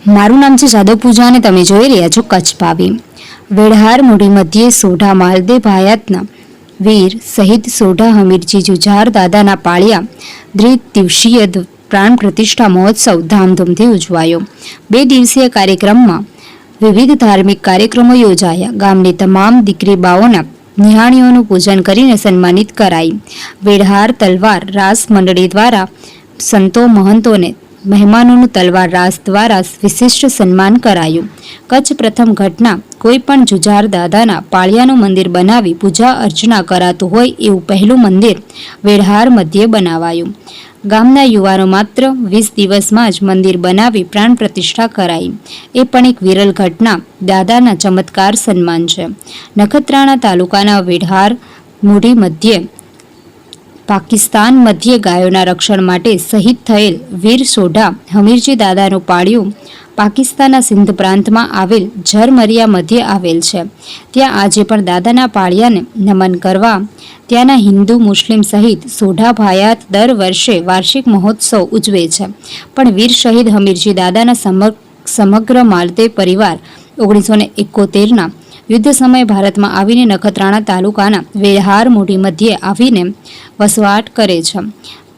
મારું નામ છે જાદવ પૂજા અને તમે જોઈ રહ્યા છો કચ્છ ભાવી। વેઢહાર મૂડી મધ્યે સોઢા માલદે ભાયાતના વીર શહીદ સોઢા હમીરજી જુજાર દાદાના પાળિયા દ્વિદિવસીય પ્રાણ પ્રતિષ્ઠા મહોત્સવ ધામધૂમથી ઉજવાયો। 2 દિવસીય કાર્યક્રમમાં વિવિધ ધાર્મિક કાર્યક્રમો યોજાયા। ગામની તમામ દીકરી બાઓના નિહાળીઓનું પૂજન કરીને સન્માનિત કરાઈ। વેઢહાર તલવાર રાસ મંડળી દ્વારા સંતો મહંતોને મહેમાનોનું તલવાર રાસ દ્વારા વિશિષ્ટ સન્માન કરાયું। કચ્છ પ્રથમ ઘટના કોઈ પણ જુજાર દાદાના પાળિયાનું મંદિર બનાવી પૂજા અર્ચના કરાતું હોય એવું પહેલું મંદિર વેઢહાર મધ્યે બનાવાયું। ગામના યુવાનો માત્ર 20 દિવસમાં જ મંદિર બનાવી પ્રાણ પ્રતિષ્ઠા કરાઈ। એ પણ એક વિરલ ઘટના, દાદાના ચમત્કાર સન્માન છે। નખત્રાણા તાલુકાના વેઢહાર મૂડી મધ્યે પાકિસ્તાન મધ્યે ગાયોના રક્ષણ માટે શહીદ થયેલ વીર સોઢા હમીરજી દાદાનું પાળિયું પાકિસ્તાનના સિંધ પ્રાંતમાં આવેલ ઝરમરિયા મધ્યે આવેલ છે। ત્યાં આજે પણ દાદાના પાળિયાને નમન કરવા ત્યાંના હિન્દુ મુસ્લિમ સહિત સોઢા ભાયાત દર વર્ષે વાર્ષિક મહોત્સવ ઉજવે છે। પણ વીર શહીદ હમીરજી દાદાના સમગ્ર માલદે પરિવાર 1971ના યુદ્ધ સમયે ભારતમાં આવીને નખત્રાણા તાલુકાના વેઢહાર મૂડી મધ્યે આવીને વસવાટ કરે છે।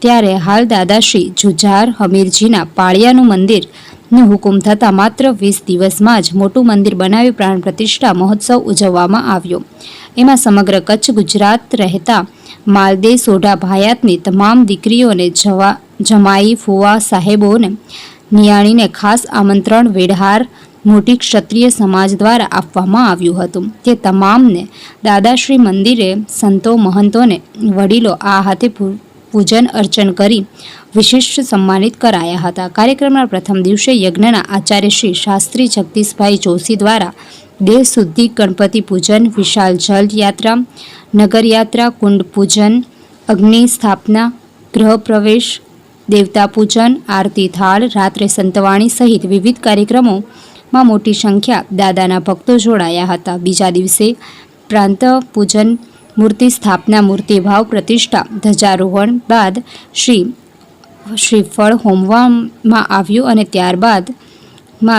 ત્યારે હાલ દાદાશ્રી જુજાર હમીરજીના પાળિયાનું મંદિરનો હુકુમ થતાં માત્ર 20 દિવસમાં જ મોટું મંદિર બનાવી પ્રાણ પ્રતિષ્ઠા મહોત્સવ ઉજવવામાં આવ્યો। એમાં સમગ્ર કચ્છ ગુજરાત રહેતા માલદે સોઢા ભાયાતની તમામ દીકરીઓને જમાઈ ફુવા સાહેબોને નિયાણીને ખાસ આમંત્રણ વેઢહાર મોટી ક્ષત્રિય સમાજ દ્વારા આપવામાં આવ્યું હતું। તે તમામને દાદાશ્રી મંદિરે સંતો મહંતોને વડીલો આ હાથે પૂજન અર્ચન કરી વિશિષ્ટ સન્માનિત કરાયા હતા। કાર્યક્રમના પ્રથમ દિવસે યજ્ઞના આચાર્ય શ્રી શાસ્ત્રી જગદીશભાઈ જોશી દ્વારા દેહ શુદ્ધિ, ગણપતિ પૂજન, વિશાળ જલ યાત્રા, નગર યાત્રા, કુંડ પૂજન, અગ્નિ સ્થાપના, ગૃહ પ્રવેશ, દેવતા પૂજન, આરતી થાળ, રાત્રે સંતવાણી સહિત વિવિધ કાર્યક્રમોમાં મોટી સંખ્યા દાદાના ભક્તો જોડાયા હતા। બીજા દિવસે પ્રાંત પૂજન, મૂર્તિ સ્થાપના, મૂર્તિભાવ પ્રતિષ્ઠા, ધ્વજારોહણ બાદ શ્રીફળ હોમવામાં આવ્યું અને ત્યારબાદ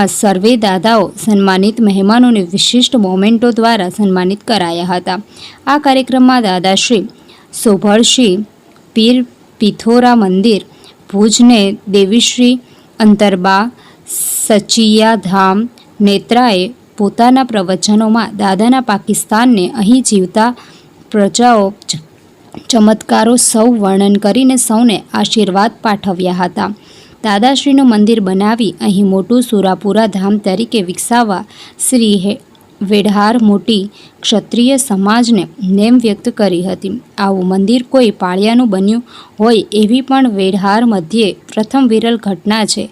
સર્વે દાદાઓ સન્માનિત મહેમાનોને વિશિષ્ટ મોમેન્ટો દ્વારા સન્માનિત કરાયા હતા। આ કાર્યક્રમમાં દાદાશ્રી સોભળશ્રી પીર પિથોરા મંદિર ભુજને દેવીશ્રી અંતરબા સચિયા ધામ નેત્રાએ પોતાના પ્રવચનોમાં દાદાના પાકિસ્તાનને અહીં જીવતા પ્રજાઓ ચમત્કારો સૌ વર્ણન કરીને સૌને આશીર્વાદ પાઠવ્યા હતા। દાદાશ્રીનું મંદિર બનાવી અહીં મોટું સુરાપુરા ધામ તરીકે વિકસાવવા શ્રી વેઢહાર મોટી ક્ષત્રિય સમાજને નેમ વ્યક્ત કરી હતી। આવું મંદિર કોઈ પાળિયાનું બન્યું હોય એવી પણ વેઢહાર મધ્યે પ્રથમ વિરલ ઘટના છે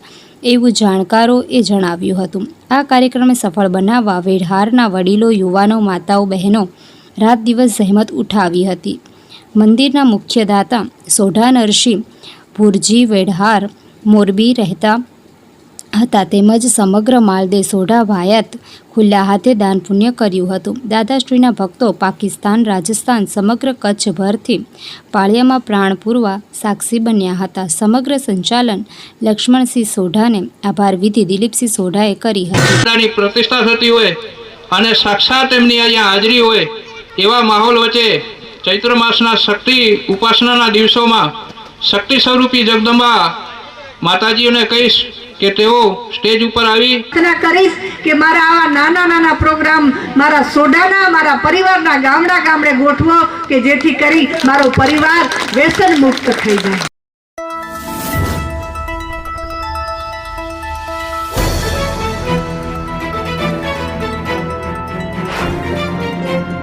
એવું જાણકારોએ જણાવ્યું હતું। આ કાર્યક્રમને સફળ બનાવવા વેઢહારના વડીલો, યુવાનો, માતાઓ, બહેનો રાત દિવસ જહેમત ઉઠાવી હતી। મંદિરના મુખ્ય દાતા સોઢા નરસિંહ ભુરજી વેઢહાર મોરબી રહેતા હતા તેમજ સમગ્ર માલદે સોઢા ભાયાત ખુલ્લા હાથે દાન પુણ્ય કર્યું હતું। દાદાશ્રીના ભક્તો પાકિસ્તાન, રાજસ્થાન, સમગ્ર કચ્છભરથી પાળિયામાં પ્રાણ પૂરવા સાક્ષી બન્યા હતા। સમગ્ર સંચાલન લક્ષ્મણસિંહ સોઢાને આભાર વિધિ દિલીપસિંહ સોઢાએ કરી હતી। પ્રતિષ્ઠા થતી હોય અને સાક્ષાત એમની અહીંયા હાજરી હોય એવા માહોલ વચ્ચે ચૈત્ર માસના શક્તિ ઉપાસનાના દિવસોમાં શક્તિ સ્વરૂપી જગદંબા માતાજીઓને કહીશ કે તેઓ સ્ટેજ ઉપર આવી કરીશ કે મારા આવા નાના નાના પ્રોગ્રામ મારા સોઢાના, મારા પરિવારના ગામડે ગોઠવો કે જેથી કરી મારો પરિવાર વ્યસન મુક્ત થઈ જાય।